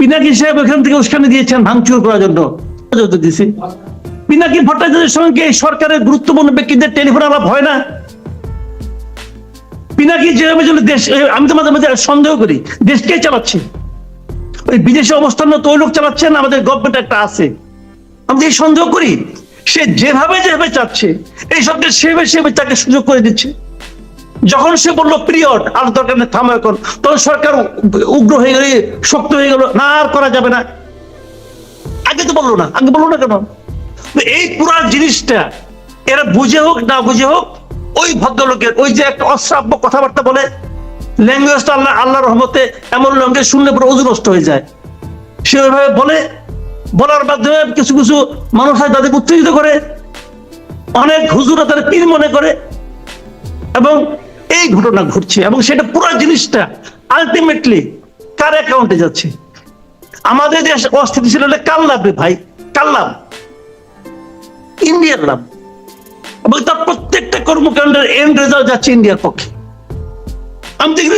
পিনাকি সাহেব ওখান থেকে উস্কানি দিয়েছেন ভাঙচুর করার জন্য দিয়েছে। পিনাকি ভট্টাচার্যের সঙ্গে এই সরকারের গুরুত্বপূর্ণ ব্যক্তিদের টেলিফোন আলাপ হয় না? পিনাকি যেভাবে দেশ, আমি তো মাঝে মাঝে সন্দেহ করি দেশকে চালাচ্ছে, ওই বিদেশে অবস্থান ওই লোক চালাচ্ছেন, আমাদের গভর্নমেন্ট একটা আছে, আমি এই সন্দেহ করি সে যেভাবে যেভাবে চাচ্ছে এই সবকে সেভাবে তাকে সুযোগ করে দিচ্ছে। যখন সে বললো পিরিয়ড আর দরকার নেই থামো এখন, তখন সরকার উগ্র হয়ে গেল, শক্ত হয়ে গেল, না আর করা যাবে না। আগে তো বললো না, আগে বললো না কেন? এই পুরো জিনিসটা এরা বুঝে হোক না বুঝে হোক, ওই ভদ্রলোকের ওই যে একটা অশ্রাব্য কথাবার্তা বলে, ল্যাঙ্গুয়েজটা আল্লাহর রহমতে এমন ল্যাঙ্গুয়েজ শুনলে পুরো ওযু নষ্ট হয়ে যায়, সে ওইভাবে বলে, বলার মাধ্যমে কিছু কিছু মানুষ হয় তাদেরকে উত্তেজিত করে, অনেক হুজুরা তাদের পীর মনে করে, এবং এই ঘটনা ঘটছে। এবং সেটা পুরো জিনিসটা আলটিমেটলি কার অ্যাকাউন্টে যাচ্ছে? আমাদের দেশ অস্থিতিশীল হলে কার লাভ রে ভাই? কার লাভ? ইন্ডিয়ার লাভ। এবং তার প্রত্যেকটা কর্মকাণ্ডের এন্ড রেজাল্ট যাচ্ছে ইন্ডিয়ার পক্ষে। আমি দেখি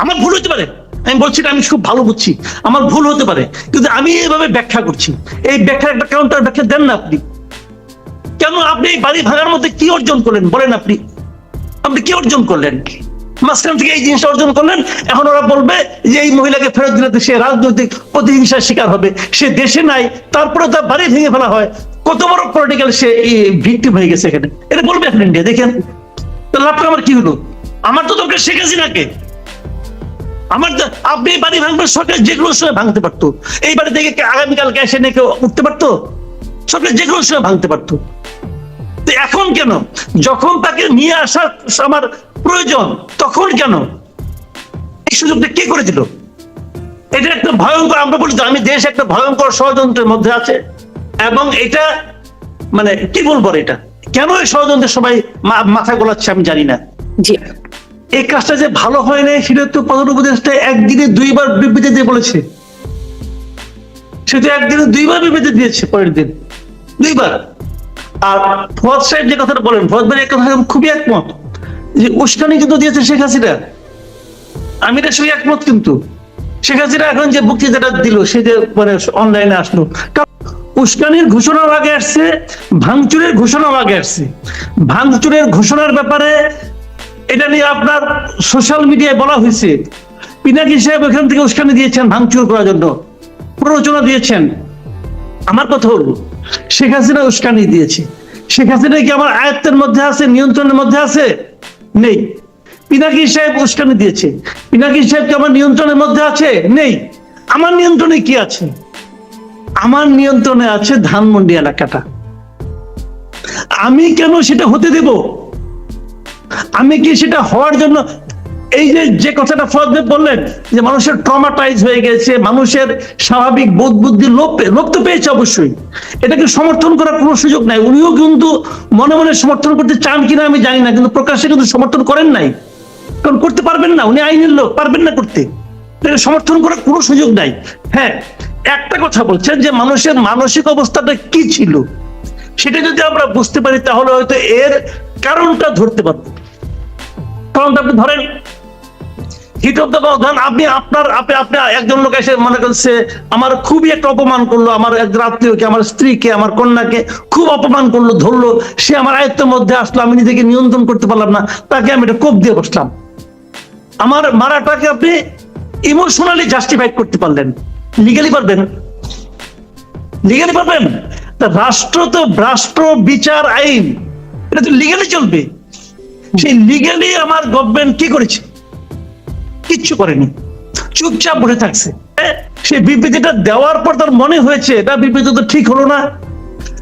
আমার ভুল হতে পারে, আমি বলছি না আমি খুব ভালো বুঝছি, আমার ভুল হতে পারে, কিন্তু আমি এইভাবে ব্যাখ্যা করছি। এই ব্যাখ্যার একটা কাউন্টার ব্যাখ্যা দেন না আপনি। কেন আপনি এই বাড়ি ভাঙার মধ্যে কি অর্জন করলেন বলেন? আপনি কি অর্জন করলেন? মাঝখান থেকে এই জিনিসটা অর্জন করলেন, এখন ওরা বলবে যে এই মহিলাকে ফেরত দিলে সে রাজনৈতিক প্রতিহিংসার শিকার হবে, সে দেশে নাই, তারপরে তার বাড়ি ভেঙে ফেলা হয়, কত বড় পলিটিক্যাল সে ভিক্টিম হয়ে গেছে এখানে, এটা বলবে এখন ইন্ডিয়া। দেখেন লাভটা আমার কি হলো? আমার তো দরকার শেখ হাসিনাকে। আমার আপনি বাড়ি ভাঙবেন, সরকার যে কোনো সময় ভাঙতে পারতো, এই বাড়ি থেকে আগামীকালকে এসে নাকি উঠতে পারতো, সরকার যে কোনো সময় ভাঙতে পারতো। এখন কেন যখন তাকে নিয়ে আসার আমার প্রয়োজন তখন কেন এই সুযোগটা কে করে দিল? এটা একটা ভয়ঙ্কর, আমরা বলি তো আমি দেশ একটা ভয়ঙ্কর ষড়যন্ত্রের মধ্যে আছে, এবং এটা মানে কি বলবো, এটা কেন এই ষড়যন্ত্রের সবাই মাথা গোলাচ্ছে আমি জানি না। জি, এই কাজটা যে ভালো হয় নাই সেটা তো প্রধান উপদেষ্টা একদিনে দুইবার বিবৃতি দিয়ে বলেছে, সেটা একদিনে দুইবার বিবৃতি দিয়েছে, পরের দিন দুইবার। আর ফওয়াদ সাহেব যে কথাটা বলেন, ফওয়াদ ভাই কথা খুবই একমত যে উস্কানি কিন্তু দিয়েছে শেখ হাসিনা, আমি এটা সঙ্গে একমত। কিন্তু শেখ হাসিনা এখন যে বক্তৃতাটা দিল, সে যে মানে অনলাইনে আসলো, উস্কানির ঘোষণার আগে আসছে, ভাঙচুরের ঘোষণার আগে আসছে। ভাঙচুরের ঘোষণার ব্যাপারে এটা নিয়ে আপনার সোশ্যাল মিডিয়ায় বলা হয়েছে, পিনাকি সাহেব ওখান থেকে উস্কানি দিয়েছেন ভাঙচুর করার জন্য, প্ররোচনা দিয়েছেন। আমার কথা হলো শেখ হাসিনা উস্কানি দিয়েছে, শেখ হাসিনা কি আমার আয়ত্তের মধ্যে আছে, নিয়ন্ত্রণের মধ্যে আছে? নেই। পিনাকি সাহেব উস্কানি দিয়েছে, পিনাকি সাহেব কি আমার নিয়ন্ত্রণের মধ্যে আছে? নেই। আমার নিয়ন্ত্রণে কি আছে? আমার নিয়ন্ত্রণে আছে ধানমন্ডি এলাকাটা। আমি কেন সেটা হতে দেব? আমি কি সেটা হওয়ার জন্য, এই যে কথাটা ফওয়াদ ভাই বললেন যে মানুষের ট্রমাটাইজ হয়ে গেছে, মানুষের স্বাভাবিক বোধ বুদ্ধি লোপ তো পেয়েছে, অবশ্যই এটাকে সমর্থন করার কোনো সুযোগ নাই। উনিও কিন্তু মনে মনে সমর্থন করতে চান কিনা আমি জানি না, কিন্তু প্রকাশ্যে কিন্তু সমর্থন করেন নাই, কারণ করতে পারবেন না, উনি আইনের লোক, পারবেন না করতে, সমর্থন করার কোনো সুযোগ নাই। হ্যাঁ, একটা কথা বলছেন যে মানুষের মানসিক অবস্থাটা কি ছিল, সেটা যদি আমরা বুঝতে পারি তাহলে হয়তো এর কারণটা ধরতে পারবো। কারণটা আপনি ধরেন হিট অফ দ্য ধরেন আপনি একজন লোক এসে মনে করছে আমার খুবই একটা অপমান করলো, আমার একজন আত্মীয়কে, আমার স্ত্রীকে, আমার কন্যাকে খুব অপমান করলো, ধরলো, সে আমার আয়ত্তের মধ্যে আসলো, আমি নিজেকে নিয়ন্ত্রণ করতে পারলাম না, তাকে আমি একটা কোপ দিয়ে বসলাম। আমার মারাটাকে আপনি ইমোশনালি জাস্টিফাইড করতে পারলেন, লিগালি পারবেন? লিগালি পারবেন? রাষ্ট্র বিচার আইন এটা তো লিগালি চলবে। সেই লিগালি আমার গভর্নমেন্ট কি করেছে? কিচ্ছু করেনি, চুপচাপ বসে থাকছে। সেই বিবৃতিটা দেওয়ার পর তার মনে হয়েছে এটা বিবৃতি তো ঠিক হলো না,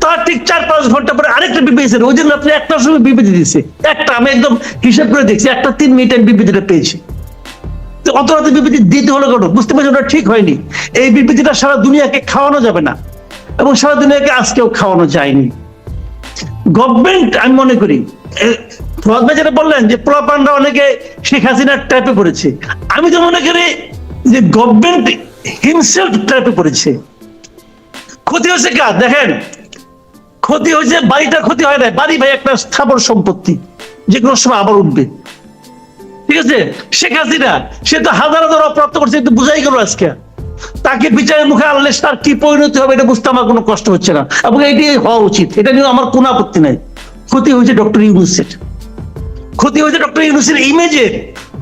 তার ঠিক 4-5 ঘন্টা পরে আরেকটা বিবৃতি, ওই দিন রাত্রে 1টার সময় বিবৃতি দিয়েছে একটা, আমি একদম হিসাব করে দেখছি 1টা 3 মিনিটে বিবৃতিটা পেয়েছি। তো অত রাতে বিবৃতি দিতে হলো কেন? বুঝতে পারছি ওটা ঠিক হয়নি। এই বিবৃতিটা সারা দুনিয়াকে খাওয়ানো যাবে না, এবং সারা দুনিয়াকে আজকেও খাওয়ানো যায়নি। গভর্নমেন্ট আমি মনে করি ফওয়াদ ভাই যেটা বললেন যে পোলাপানরা অনেকে শেখ হাসিনার ট্র্যাপে পড়েছে, আমি তো মনে করি যে গভর্নমেন্ট হিমসেলফ ট্র্যাপে পড়েছে। ক্ষতি হয়েছে কার? দেখেন, ক্ষতি হয়েছে বাড়িটা, ক্ষতি হয় না, বাড়ি ভাই একটা স্থাবর সম্পত্তি, যে কোনো সময় আবার উঠবে, ঠিক আছে? শেখ হাসিনা সে তো হাজার হাজার অপ্রাপ্ত করছে, একটু বুঝাই গেল আজকে, তাকে বিচারের মুখে আনলে তার কি পরিণতি হবে এটা বুঝতে আমার কোনো কষ্ট হচ্ছে না, এবং এটাই হওয়া উচিত, এটা নিয়ে আমার কোনো আপত্তি নাই। ক্ষতি হয়েছে ডক্টর ইউনূসের, ক্ষতি হয়েছে ডক্টর ইউনূসের ইমেজের,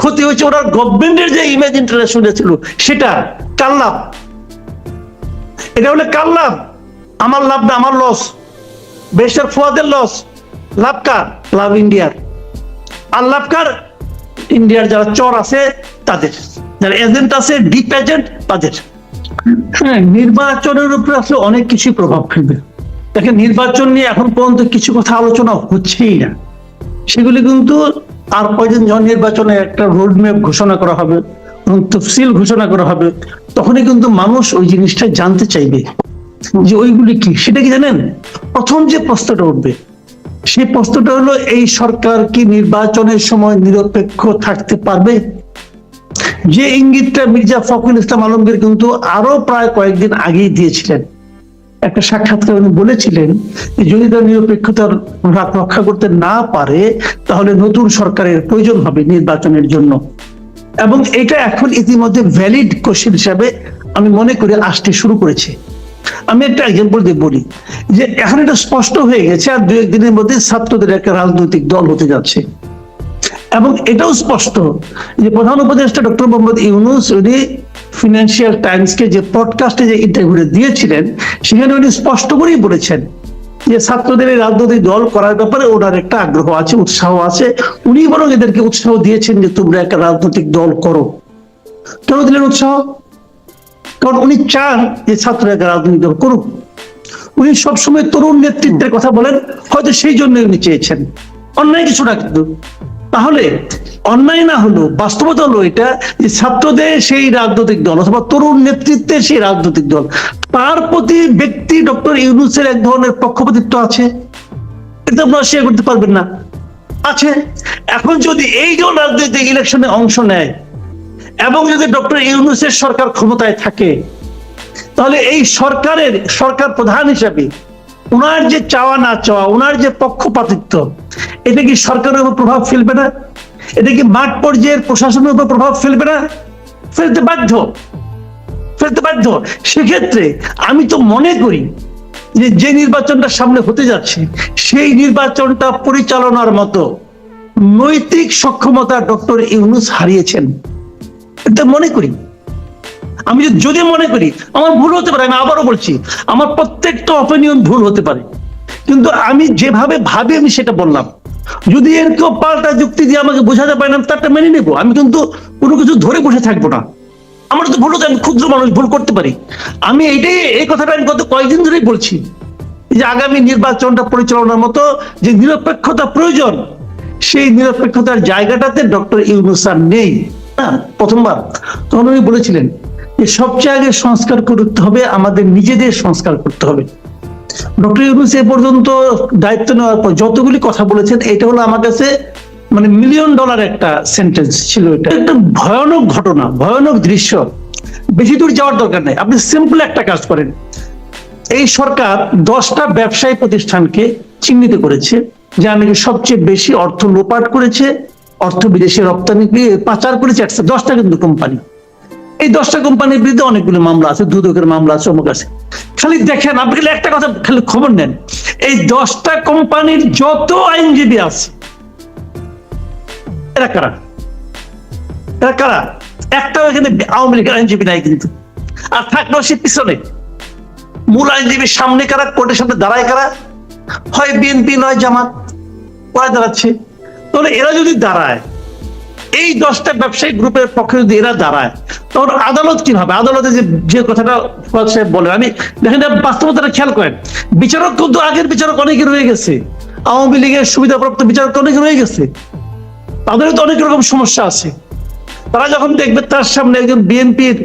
ক্ষতি হয়েছে ওনার গভর্নমেন্টের যে ইমেজ ইন্টারন্যাশনাল ছিল সেটা। কার লাভ? এটা হলে কার লাভ? আমার লাভ না, আমার লস। ব্যারিস্টার ফুয়াদের লস। লাভ কার? লাভ ইন্ডিয়ার। আর লাভ কার? ইন্ডিয়ার যারা চর আছে তাদের, যারা এজেন্ট আছে, ডিপ এজেন্ট তাদের। হ্যাঁ, নির্বাচনের উপরে আসলে অনেক কিছু প্রভাব ফেলবে। দেখেন, নির্বাচন নিয়ে এখন পর্যন্ত কিছু কথা আলোচনা হচ্ছেই না। সেগুলি কিন্তু আর কয়দিন যখন নির্বাচনে একটা রোডম্যাপ ঘোষণা করা হবে, তফসিল ঘোষণা করা হবে, তখনই কিন্তু মানুষ ওই জিনিসটা জানতে চাইবে যে ওইগুলি কি। সেটা কি জানেন? প্রথম যে প্রশ্নটা উঠবে সেই প্রশ্নটা হলো, এই সরকার কি নির্বাচনের সময় নিরপেক্ষ থাকতে পারবে? যে ইঙ্গিতটা মির্জা ফখরুল ইসলাম আলমগীর কিন্তু আরো প্রায় কয়েকদিন আগেই দিয়েছিলেন। একটা সাক্ষাৎকারে উনি বলেছিলেন যদি তার নিরপেক্ষতার রক্ষা করতে না পারে তাহলে নতুন সরকারের প্রয়োজন হবে নির্বাচনের জন্য। এবং এটা এখন ইতিমধ্যে ভ্যালিড কোশ্চেন হিসাবে আমি মনে করি আসতে শুরু করেছে। আমি একটা এক্সাম্পল দিয়ে বলি যে এখন এটা স্পষ্ট হয়ে গেছে আর দু একদিনের মধ্যে ছাত্রদের একটা রাজনৈতিক দল হতে যাচ্ছে। এবং এটাও স্পষ্ট যে প্রধান উপদেষ্টা ডক্টর মোহাম্মদ ইউনূস উনি ফিনান্সিয়াল টাইমসকে যে পডকাস্টে যে ইন্টারভিউ দিয়েছিলেন সেখানে উনি স্পষ্ট করেই বলেছেন যে ছাত্রদের এই রাজনৈতিক দল করার ব্যাপারে ওনার একটা আগ্রহ আছে, উৎসাহ আছে। উনি বরং এদেরকে উৎসাহ দিয়েছেন যে তোমরা একটা রাজনৈতিক দল করো। কেন দিলেন উৎসাহ? কারণ উনি চান যে ছাত্ররা একটা রাজনৈতিক দল করুক। উনি সবসময় তরুণ নেতৃত্বের কথা বলেন, হয়তো সেই জন্য উনি চেয়েছেন। অন্যায় কিছু না, কিন্তু তাহলে অন্যায় না হলো, বাস্তবতা হলো এটা যে ছাত্রদের সেই রাজনৈতিক দল অথবা তরুণ নেতৃত্বের সেই রাজনৈতিক দল, তার প্রতি ব্যক্তি ডক্টর ইউনূসের এক ধরনের পক্ষপাতিত্ব আছে, এটা আপনারা শেয়ার করতে পারবেন না, আছে। এখন যদি এই যে রাজনৈতিক ইলেকশনে অংশ নেয় এবং যদি ডক্টর ইউনূসের সরকার ক্ষমতায় থাকে, তাহলে এই সরকার প্রধান হিসাবে ওনার যে চাওয়া না চাওয়া, ওনার যে পক্ষপাতিত্ব, এটা কি সরকারের উপর প্রভাব ফেলবে না? এটা কি মাঠ পর্যায়ের প্রশাসনের উপর প্রভাব ফেলবে না? ফেলতে বাধ্য, ফেলতে বাধ্য। সেক্ষেত্রে আমি তো মনে করি যে নির্বাচনটা সামনে হতে যাচ্ছে সেই নির্বাচনটা পরিচালনার মতো নৈতিক সক্ষমতা ডক্টর ইউনূস হারিয়েছেন, এটা মনে করি। আমি যদি মনে করি, আমার ভুল হতে পারে, আমি আবারও বলছি আমার প্রত্যেকটা অপিনিয়ন ভুল হতে পারে, কিন্তু আমি যেভাবে ভাবি আমি সেটা বললাম। যদি এর কেউ পাল্টা যুক্তি দিয়ে আমাকে বোঝাতে পারে না, তারটা মেনে নেবো। আমি কিন্তু কোনো কিছু ধরে বসে থাকবো না। আমার তো ভুল হতে, আমি ক্ষুদ্র মানুষ, ভুল করতে পারি। আমি এই কথাটা আমি গত কয়েকদিন ধরেই বলছি যে আগামী নির্বাচনটা পরিচালনার মতো যে নিরপেক্ষতা প্রয়োজন, সেই নিরপেক্ষতার জায়গাটাতে ডক্টর ইউনূস আর নেই। প্রথমবার তখন উনি বলেছিলেন যে সবচেয়ে আগে সংস্কার করতে হবে, আমাদের নিজেদের সংস্কার করতে হবে। ডক্টর ইউনূস এ পর্যন্ত দায়িত্ব নেওয়ার পর যতগুলি কথা বলেছেন, এটা হলো আমার কাছে মানে $1 মিলিয়ন একটা সেন্টেন্স ছিল। এটা একটা ভয়ানক ঘটনা, ভয়ানক দৃশ্য। বেশি দূর যাওয়ার দরকার নেই, আপনি সিম্পল একটা কাজ করেন। এই সরকার 10টা ব্যবসায়ী প্রতিষ্ঠানকে চিহ্নিত করেছে যা নাকি সবচেয়ে বেশি অর্থ লোপাট করেছে, অর্থ বিদেশে রপ্তানি পাচার করেছে। 10টা কিন্তু কোম্পানি, এই 10টা কোম্পানির বিরুদ্ধে অনেকগুলো মামলা আছে, দুদকের মামলা আছে, অমুক আছে। খালি দেখেন, আপনি খালি একটা কথা খালি খবর নেন, এই 10টা কোম্পানির যত আইনজীবী আছে এরা কারা? এরা কারা? একটাও এখানে আওয়ামী লীগের আইনজীবী নাই কিন্তু। আর থাকলেও সে পিছনে মূল আইনজীবীর সামনে কারা, কোর্টের সামনে দাঁড়ায় কারা? হয় বিএনপি নয় জামাত, ওরা দাঁড়াচ্ছে। তাহলে এরা যদি দাঁড়ায়, এই 10টা ব্যবসায়িক গ্রুপের পক্ষে যদি এরা দাঁড়ায়, তখন আদালত কি হবে? আদালতে যে কথাটা ফুয়াদ সাহেব বলেন, আমি দেখেন বাস্তবতাটা খেয়াল করেন। বিচারক কিন্তু আগের বিচারক অনেকে রয়ে গেছে, আওয়ামী লীগের সুবিধাপ্রাপ্ত বিচারক অনেকে রয়ে গেছে, তাদেরও তো অনেক রকম সমস্যা আছে। তারা যখন দেখবে তার সামনে একজন বিএনপির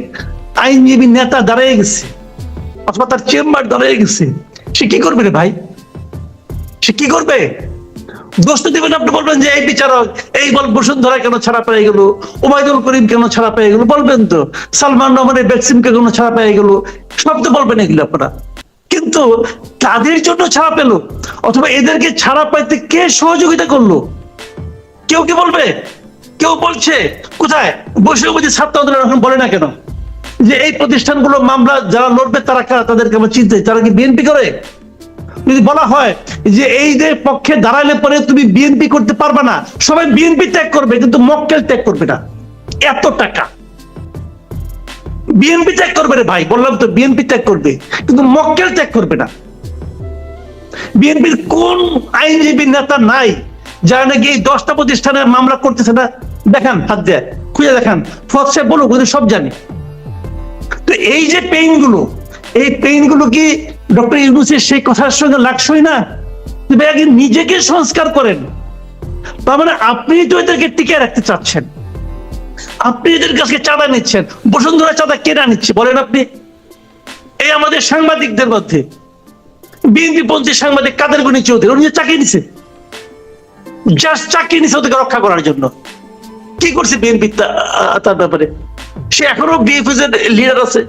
আইনজীবী নেতা দাঁড়িয়ে গেছে অথবা তার চেম্বার দাঁড়িয়ে গেছে, সে কি করবে রে ভাই? সে কি করবে? দোষ দিবেন, আপনি বলবেন যে এই বিচারক, এই বসুন্ধরা কেন ছাড়া পেয়ে গেল, ওবায়দুল করিম কেন ছাড়া পেয়ে গেল, বলবেন তো সালমান রহমানের ভ্যাকসিনকে কেন ছাড়া পেয়ে গেল, সব তো বলবেন এগুলো আপনারা। কিন্তু তাদের জন্য ছাড়া পেল অথবা এদেরকে ছাড়া পাইতে কে সহযোগিতা করলো? কেউ কি বলবে? কেউ বলছে? কোথায়? বসে ছাত্র আন্দোলন এখন বলে না কেন যে এই প্রতিষ্ঠানগুলো মামলা যারা লড়বে তারা কারা, তাদেরকে আমার চিনতে, তারা কি বিএনপি করে? যদি বলা হয় যে এই যে পক্ষে দাঁড়ালে পরে তুমি বিএনপি করতে পারবে না, সবাই বিএনপি ত্যাগ করবে কিন্তু মক্কেল ত্যাগ করবে না। এত টাকা বিএনপি ত্যাগ করবে রে ভাই, বললাম তো বিএনপি ত্যাগ করবে কিন্তু মক্কেল ত্যাগ করবে না। বিএনপির কোন আইনজীবী নেতা নাই যারা নাকি এই 10টা প্রতিষ্ঠানের মামলা করতেছে না? দেখান, হাত দেয় খুঁজে দেখান, ফজ সাহেব বলুক, সব জানি। তো এই যে পেইন গুলো, এই পেইন গুলো কি ডক্টর ইউনূসের সেই কথার সঙ্গে লাগছই না? আগে নিজেকে সংস্কার করেন। তার মানে আপনি তো এদেরকে টিকে রাখতে চাচ্ছেন, আপনি এদের কাছে চাঁদা নিচ্ছেন। বসুন্ধরা চাঁদা কেনা নিচ্ছে বলেন আপনি? এই আমাদের সাংবাদিকদের মধ্যে বিএনপি পন্থী সাংবাদিক কাদের গনি চৌধুরী, উনি চাকরি নিছে, জাস্ট চাকরি নিছে ওদেরকে রক্ষা করার জন্য। কি করছে বিএনপি তার ব্যাপারে? সে এখনো বিএফএস এর লিডার আছে।